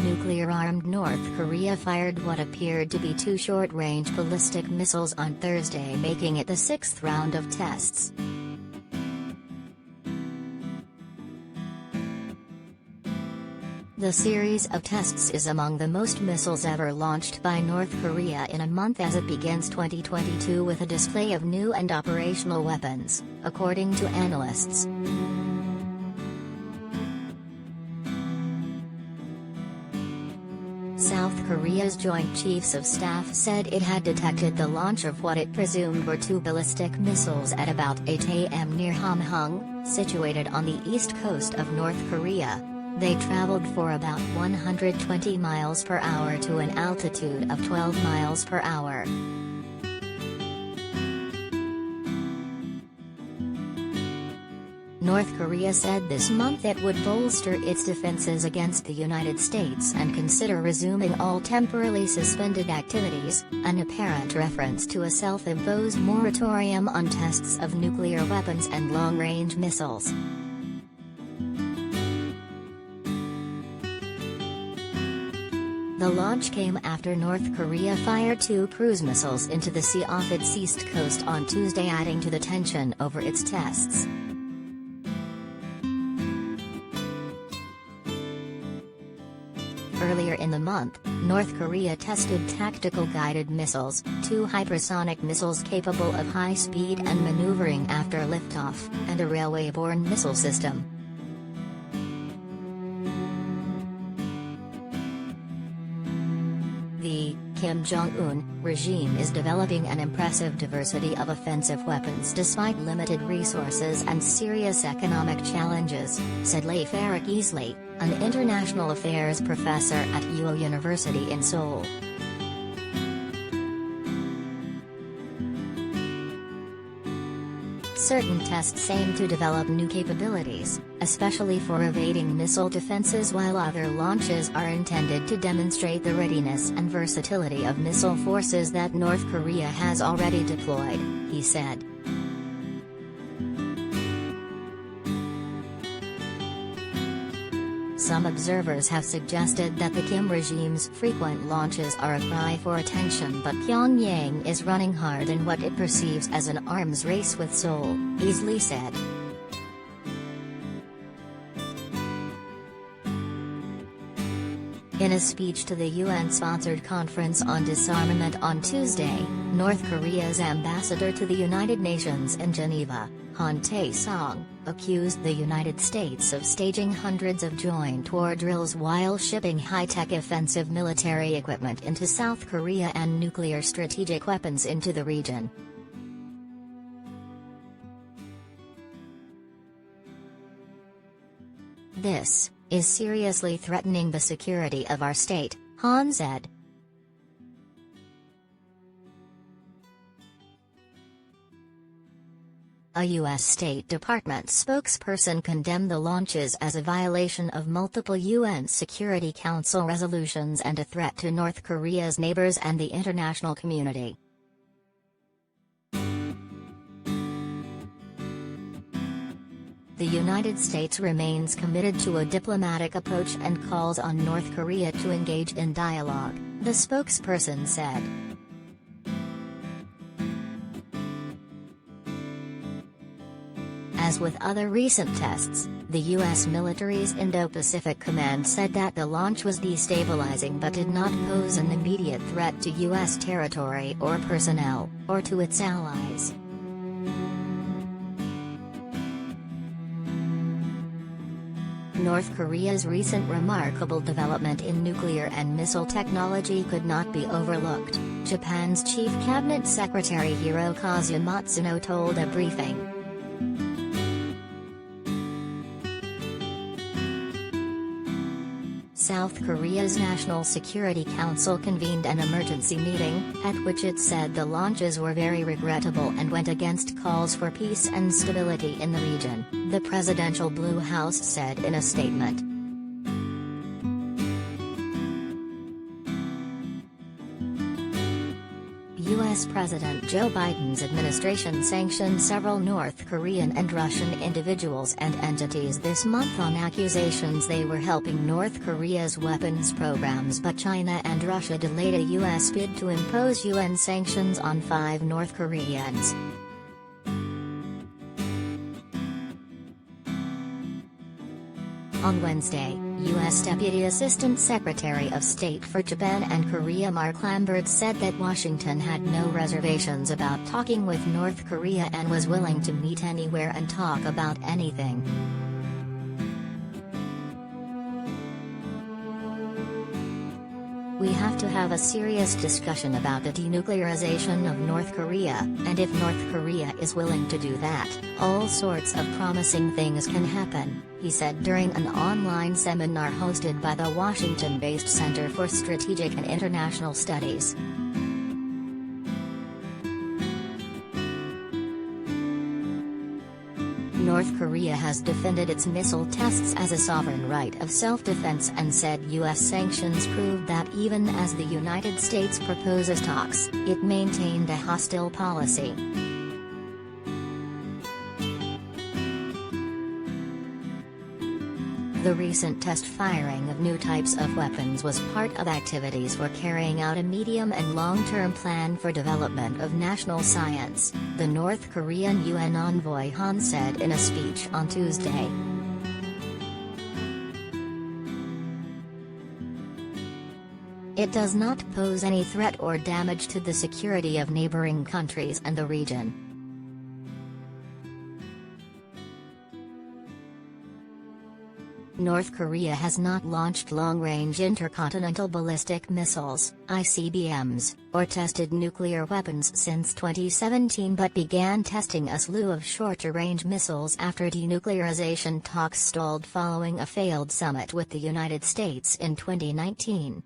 nuclear-armed North Korea fired what appeared to be two short-range ballistic missiles on Thursday, making it the sixth round of tests. The series of tests is among the most missiles ever launched by North Korea in a month as it begins 2022 with a display of new and operational weapons, according to analysts. South Korea's Joint Chiefs of Staff said it had detected the launch of what it presumed were two ballistic missiles at about 8 a.m. near Hamhung, situated on the east coast of North Korea. They traveled for about 120 miles per hour to an altitude of 12 miles per hour. North Korea said this month it would bolster its defenses against the United States and consider resuming all temporarily suspended activities, an apparent reference to a self-imposed moratorium on tests of nuclear weapons and long-range missiles. The launch came after North Korea fired two cruise missiles into the sea off its east coast on Tuesday, adding to the tension over its tests. Earlier in the month, North Korea tested tactical guided missiles, two hypersonic missiles capable of high speed and maneuvering after liftoff, and a railway-borne missile system. The Kim Jong-un regime is developing an impressive diversity of offensive weapons despite limited resources and serious economic challenges, said Leigh Farrakh-Easley, an international affairs professor at UO University in Seoul. Certain tests aim to develop new capabilities, especially for evading missile defenses, while other launches are intended to demonstrate the readiness and versatility of missile forces that North Korea has already deployed, he said. Some observers have suggested that the Kim regime's frequent launches are a cry for attention, but Pyongyang is running hard in what it perceives as an arms race with Seoul, Easley said. In a speech to the UN-sponsored Conference on Disarmament on Tuesday, North Korea's ambassador to the United Nations in Geneva, Han Tae-song, accused the United States of staging hundreds of joint war drills while shipping high-tech offensive military equipment into South Korea and nuclear strategic weapons into the region. "This is seriously threatening the security of our state," Han said. A U.S. State Department spokesperson condemned the launches as a violation of multiple UN Security Council resolutions and a threat to North Korea's neighbors and the international community. The United States remains committed to a diplomatic approach and calls on North Korea to engage in dialogue, the spokesperson said. As with other recent tests, the U.S. military's Indo-Pacific Command said that the launch was destabilizing but did not pose an immediate threat to U.S. territory or personnel, or to its allies. North Korea's recent remarkable development in nuclear and missile technology could not be overlooked, Japan's Chief Cabinet Secretary Hirokazu Matsuno told a briefing. South Korea's National Security Council convened an emergency meeting, at which it said the launches were very regrettable and went against calls for peace and stability in the region, the Presidential Blue House said in a statement. U.S. President Joe Biden's administration sanctioned several North Korean and Russian individuals and entities this month on accusations they were helping North Korea's weapons programs, but China and Russia delayed a U.S. bid to impose UN sanctions on 5 North Koreans. On Wednesday, U.S. Deputy Assistant Secretary of State for Japan and Korea Mark Lambert said that Washington had no reservations about talking with North Korea and was willing to meet anywhere and talk about anything. We have to have a serious discussion about the denuclearization of North Korea, and if North Korea is willing to do that, all sorts of promising things can happen, he said during an online seminar hosted by the Washington-based Center for Strategic and International Studies. North Korea has defended its missile tests as a sovereign right of self-defense and said U.S. sanctions proved that even as the United States proposes talks, it maintained a hostile policy. The recent test firing of new types of weapons was part of activities for carrying out a medium and long-term plan for development of national science, the North Korean UN envoy Han said in a speech on Tuesday. It does not pose any threat or damage to the security of neighboring countries and the region. North Korea has not launched long-range intercontinental ballistic missiles, ICBMs, or tested nuclear weapons since 2017 but began testing a slew of shorter-range missiles after denuclearization talks stalled following a failed summit with the United States in 2019.